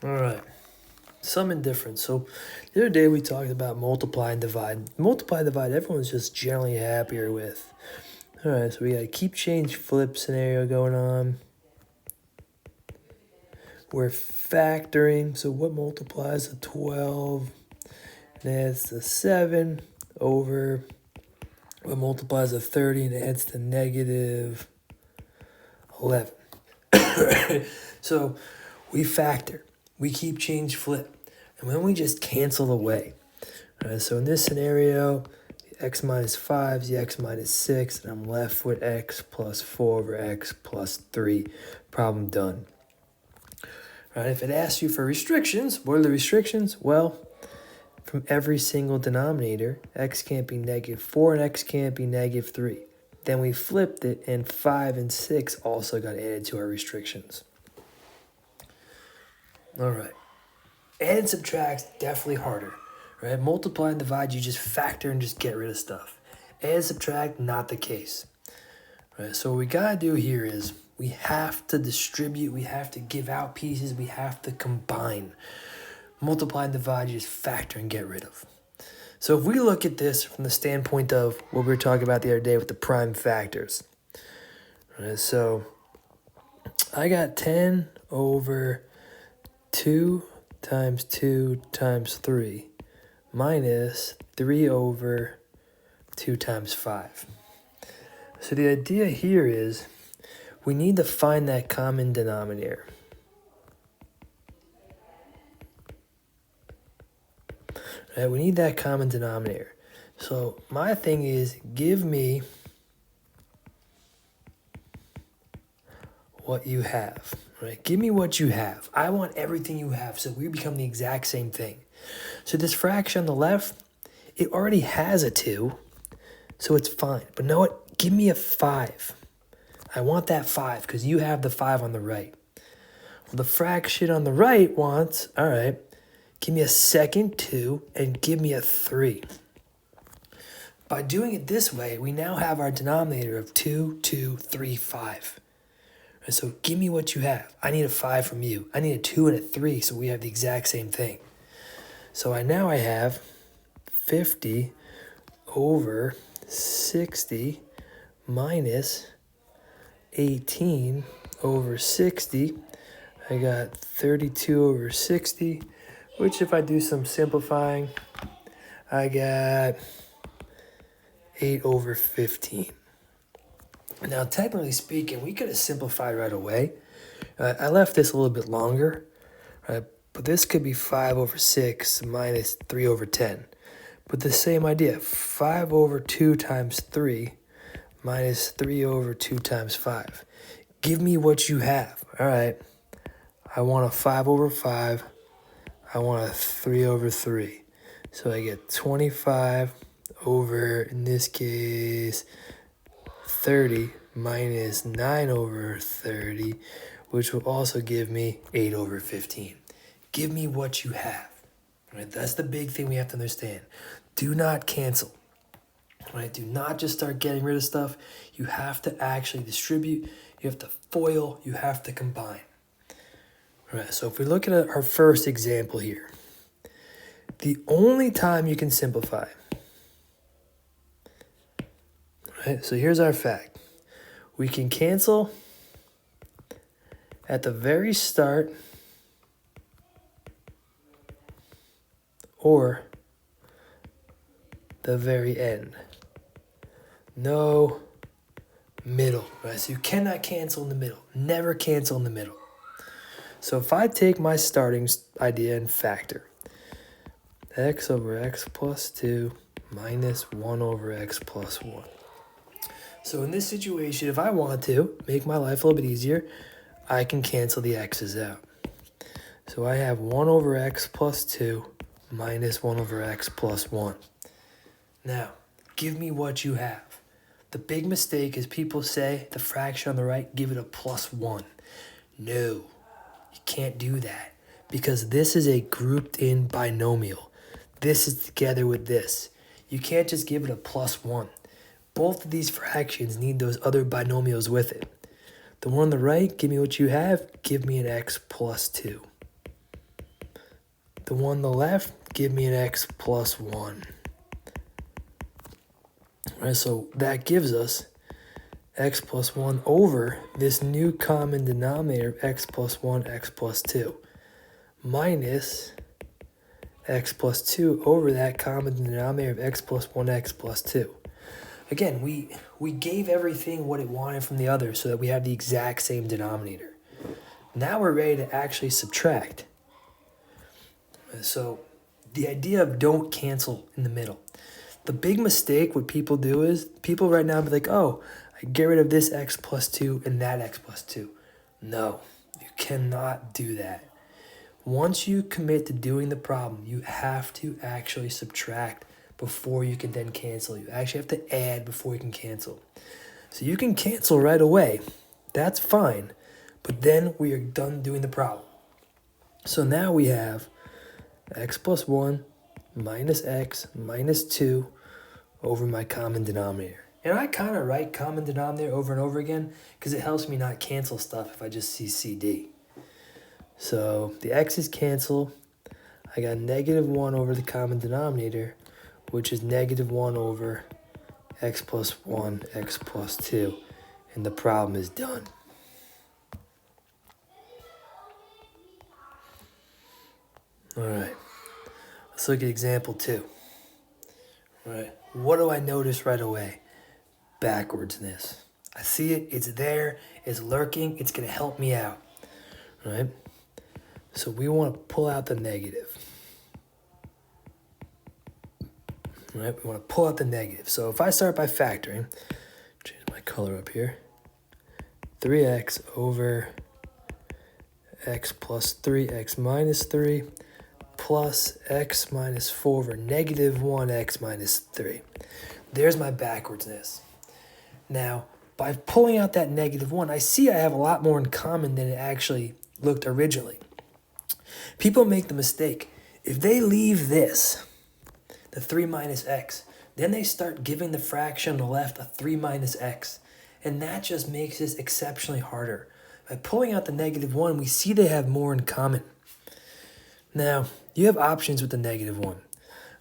All right. Something different. So the other day we talked about multiply and divide. Multiply and divide, everyone's just generally happier with. All right, so we got a keep, change, flip scenario going on. We're factoring. So what multiplies to 12? And adds to 7 over what multiplies to 30 and adds to negative 11. So we factor. We keep, change, flip. And then we just cancel away. All right, so in this scenario, x minus 5 is the x minus 6, and I'm left with x plus 4 over x plus 3. Problem done. All right, if it asks you for restrictions, what are the restrictions? Well, from every single denominator, x can't be negative 4 and x can't be negative 3. Then we flipped it, and 5 and 6 also got added to our restrictions. All right. Add and subtract's definitely harder. Right? Multiply and divide, you just factor and just get rid of stuff. Add and subtract, not the case. Right? So what we gotta do here is we have to distribute, we have to give out pieces, we have to combine. Multiply and divide, you just factor and get rid of. So if we look at this from the standpoint of what we were talking about the other day with the prime factors. Right? So I got 10 over 2 times 2 times 3 minus 3 over 2 times 5. So the idea here is we need to find that common denominator. Right, we need that common denominator. So my thing is give me what you have. Right? Give me what you have. I want everything you have so we become the exact same thing. So this fraction on the left, it already has a 2, so it's fine. But know what? Give me a 5. I want that 5 because you have the 5 on the right. Well, the fraction on the right wants, all right, give me a second 2 and give me a 3. By doing it this way, we now have our denominator of 2, 2, 3, 5. And so give me what you have. I need a 5 from you. I need a 2 and a 3 so we have the exact same thing. So I have 50 over 60 minus 18 over 60. I got 32 over 60, which if I do some simplifying, I got 8 over 15. Now, technically speaking, we could have simplified right away. I left this a little bit longer, right? But this could be 5 over 6 minus 3 over 10. But the same idea, 5 over 2 times 3 minus 3 over 2 times 5. Give me what you have. All right. I want a 5 over 5. I want a 3 over 3. So I get 25 over, in this case, 30 minus 9 over 30, which will also give me 8 over 15. Give me what you have. Right? That's the big thing we have to understand. Do not cancel. Right? Do not just start getting rid of stuff. You have to actually distribute. You have to FOIL. You have to combine. All right, so if we look at our first example here, the only time you can simplify. Right, so here's our fact. We can cancel at the very start or the very end. No middle, right? So you cannot cancel in the middle. Never cancel in the middle. So if I take my starting idea and factor, x over x plus 2 minus 1 over x plus 1. So in this situation, if I want to make my life a little bit easier, I can cancel the x's out. So I have 1 over x plus 2 minus 1 over x plus 1. Now, give me what you have. The big mistake is people say the fraction on the right, give it a plus 1. No, you can't do that because this is a grouped in binomial. This is together with this. You can't just give it a plus 1. Both of these fractions need those other binomials with it. The one on the right, give me what you have, give me an x plus 2. the one on the left, give me an x plus 1. All right, so that gives us x plus 1 over this new common denominator of x plus 1, x plus 2, minus x plus 2 over that common denominator of x plus 1, x plus 2. Again, we gave everything what it wanted from the other so that we have the exact same denominator. Now we're ready to actually subtract. So the idea of don't cancel in the middle. The big mistake what people do is people right now be like, oh, I get rid of this x plus 2 and that x plus 2. No, you cannot do that. Once you commit to doing the problem, you have to actually subtract before you can then cancel. You actually have to add before you can cancel. So you can cancel right away. That's fine. But then we are done doing the problem. So now we have x plus 1 minus x minus 2 over my common denominator. And I kind of write common denominator over and over again because it helps me not cancel stuff if I just see CD. So the x's cancel. I got negative 1 over the common denominator, which is negative 1 over x plus 1, x plus 2. And the problem is done. All right, let's look at example 2. All right, what do I notice right away? Backwardsness. I see it, it's there, it's lurking, it's going to help me out. All right, so we want to pull out the negative. All right, we want to pull out the negative. So if I start by factoring, change my color up here, 3x over x plus 3, x minus 3, plus x minus 4 over negative 1x minus 3. There's my backwardsness. Now, by pulling out that negative 1, I see I have a lot more in common than it actually looked originally. People make the mistake. If they leave this, the 3 minus x, then they start giving the fraction on the left a 3 minus x. And that just makes this exceptionally harder. By pulling out the negative 1, we see they have more in common. Now, you have options with the negative 1.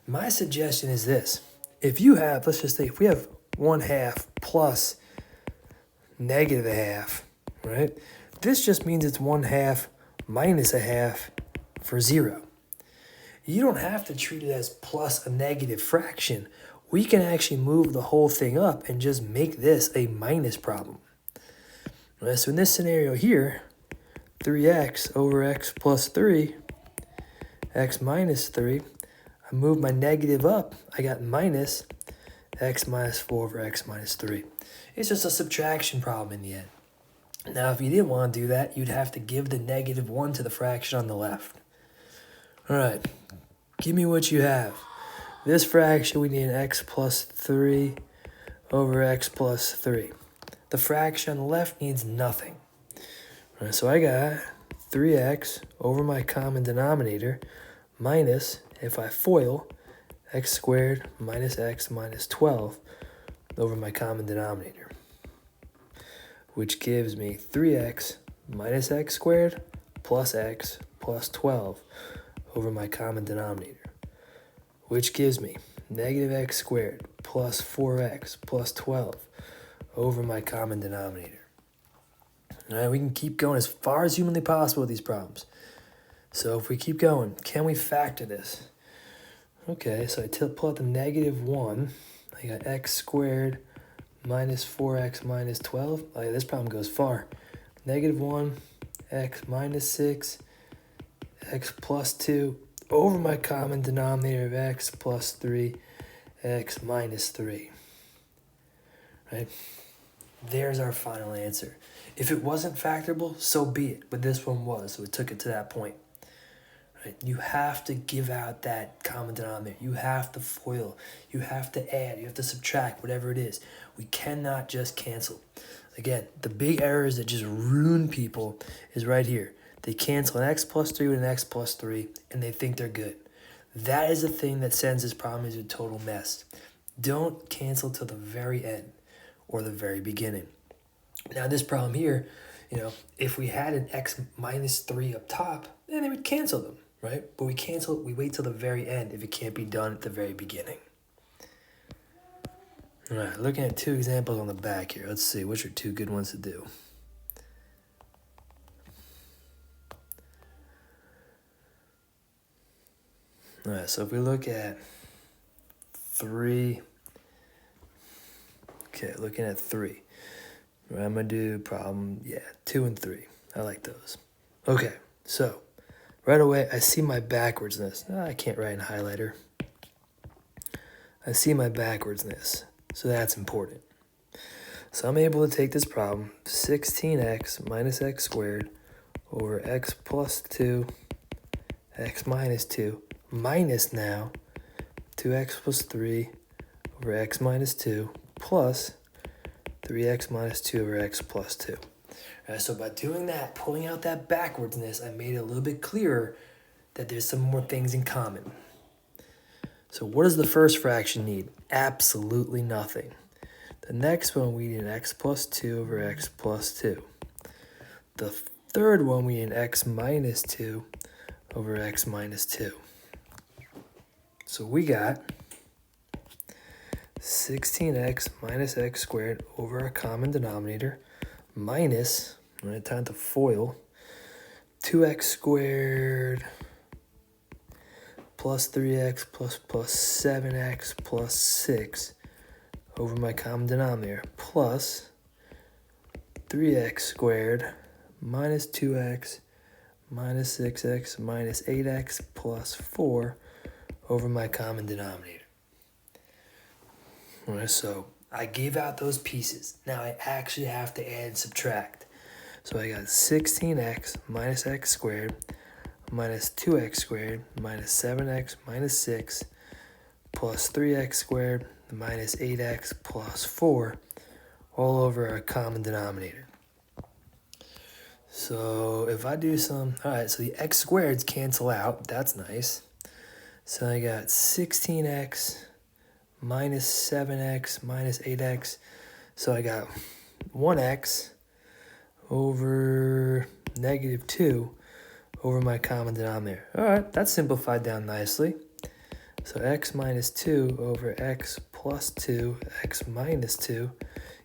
My suggestion is this. If you have, let's just say, if we have 1/2 plus negative 1/2, right? This just means it's 1/2 minus 1/2 for 0. You don't have to treat it as plus a negative fraction. We can actually move the whole thing up and just make this a minus problem. Right, so in this scenario here, 3x over x plus 3, x minus 3, I move my negative up, I got minus x minus 4 over x minus 3. It's just a subtraction problem in the end. Now, if you didn't want to do that, you'd have to give the negative 1 to the fraction on the left. All right, give me what you have. This fraction, we need an x plus 3 over x plus 3. The fraction on the left needs nothing. All right, so I got 3x over my common denominator minus, if I FOIL, x squared minus x minus 12 over my common denominator, which gives me 3x minus x squared plus x plus 12 over my common denominator, which gives me negative x squared plus 4x plus 12 over my common denominator. All right, we can keep going as far as humanly possible with these problems. So if we keep going, can we factor this? Okay, so I pull out the negative 1. I got x squared minus 4x minus 12. Oh yeah, this problem goes far. Negative 1, x minus 6, x plus 2 over my common denominator of x plus 3, x minus 3. Right? There's our final answer. If it wasn't factorable, so be it. But this one was, so it took it to that point. Right? You have to give out that common denominator. You have to FOIL. You have to add. You have to subtract, whatever it is. We cannot just cancel. Again, the big errors that just ruin people is right here. They cancel an x plus 3 with an x plus 3, and they think they're good. That is the thing that sends this problem into a total mess. Don't cancel till the very end or the very beginning. Now, this problem here, if we had an x minus 3 up top, then they would cancel them. right? But we wait till the very end if it can't be done at the very beginning. All right, looking at 2 examples on the back here. Let's see, which are 2 good ones to do? All right, so if we look at 3, okay, looking at 3. Right, I'm going to do problem, 2 and 3. I like those. Okay, so right away, I see my backwardsness. I can't write in highlighter. I see my backwardsness, so that's important. So I'm able to take this problem, 16x minus x squared over x plus 2, x minus 2, minus now 2x plus 3 over x minus 2 plus 3x minus 2 over x plus 2. All right, so by doing that, pulling out that backwardsness, I made it a little bit clearer that there's some more things in common. So what does the first fraction need? Absolutely nothing. The next one, we need an x plus 2 over x plus 2. The third one, we need an x minus 2 over x minus 2. So we got 16x minus x squared over our common denominator minus, right, time to FOIL, 2x squared plus 3x plus 7x plus 6 over my common denominator plus 3x squared minus 2x minus 6x minus 8x plus 4 over my common denominator. All right, so I gave out those pieces. Now I actually have to add and subtract. So I got 16x minus x squared minus 2x squared minus 7x minus 6 plus 3x squared minus 8x plus 4 all over our common denominator. So if I do some, all right, so the x squareds cancel out. That's nice. So I got 16x minus 7x minus 8x. So I got 1x over negative 2 over my common denominator. All right, that's simplified down nicely. So x minus 2 over x plus 2, x minus 2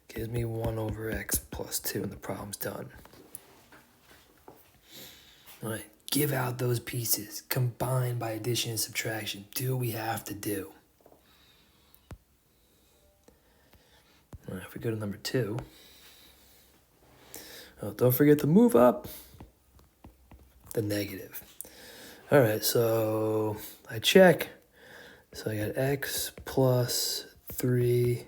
gives me 1 over x plus 2, and the problem's done. All right, give out those pieces. Combine by addition and subtraction. Do what we have to do. All right, if we go to number 2. Oh, don't forget to move up the negative. All right, so I check. So I got x plus 3,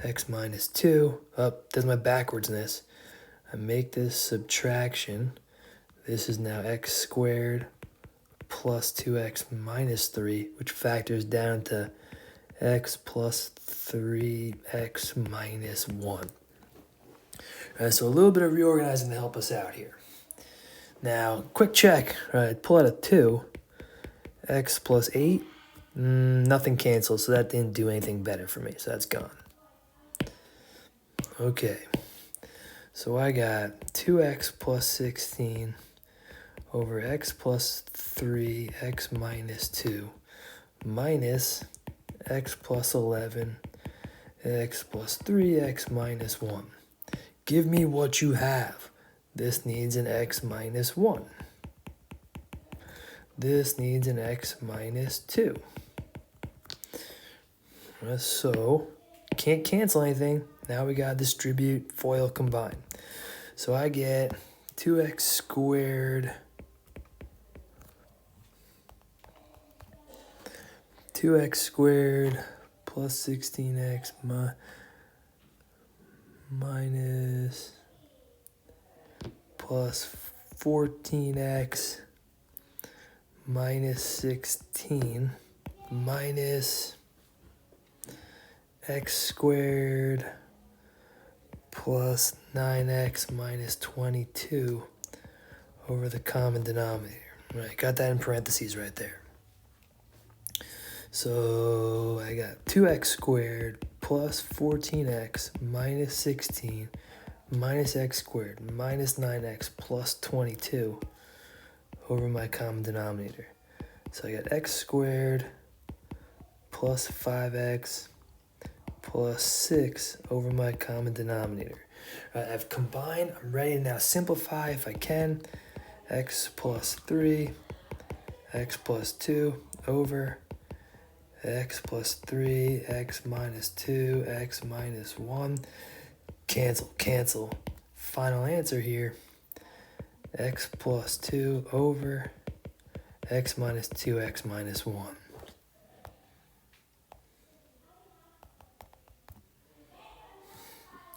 x minus 2. Oh, there's my backwardsness. I make this subtraction. This is now x squared plus 2x minus 3, which factors down to x plus 3x minus 1. All right, so a little bit of reorganizing to help us out here. Now, quick check. All right, pull out a 2. X plus 8. Nothing cancels, so that didn't do anything better for me, so that's gone. Okay, so I got 2x plus 16 over x plus 3, x minus 2, minus x plus 11, x plus 3, x minus 1. Give me what you have. This needs an x minus 1. This needs an x minus 2. So, can't cancel anything. Now we got to distribute, FOIL, combine. So I get 2x squared, 2x squared plus 16x minus plus 14x minus 16 minus x squared plus 9x minus 22 over the common denominator. Right, got that in parentheses right there. So I got 2x squared plus 14x minus 16 minus x squared minus 9x plus 22 over my common denominator. So I got x squared plus 5x plus 6 over my common denominator. All right, I've combined. I'm ready to now simplify if I can. X plus 3, x plus 2 over x plus 3, x minus 2, x minus 1. Cancel, cancel. Final answer here. X plus 2 over x minus 2, x minus 1.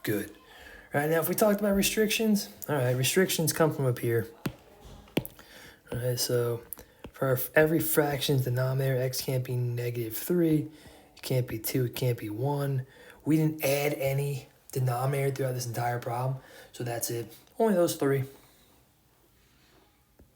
Good. All right, now if we talked about restrictions, all right, restrictions come from up here. All right, so for every fraction's denominator, x can't be negative 3, it can't be 2, it can't be 1. We didn't add any denominator throughout this entire problem, so that's it. Only those three.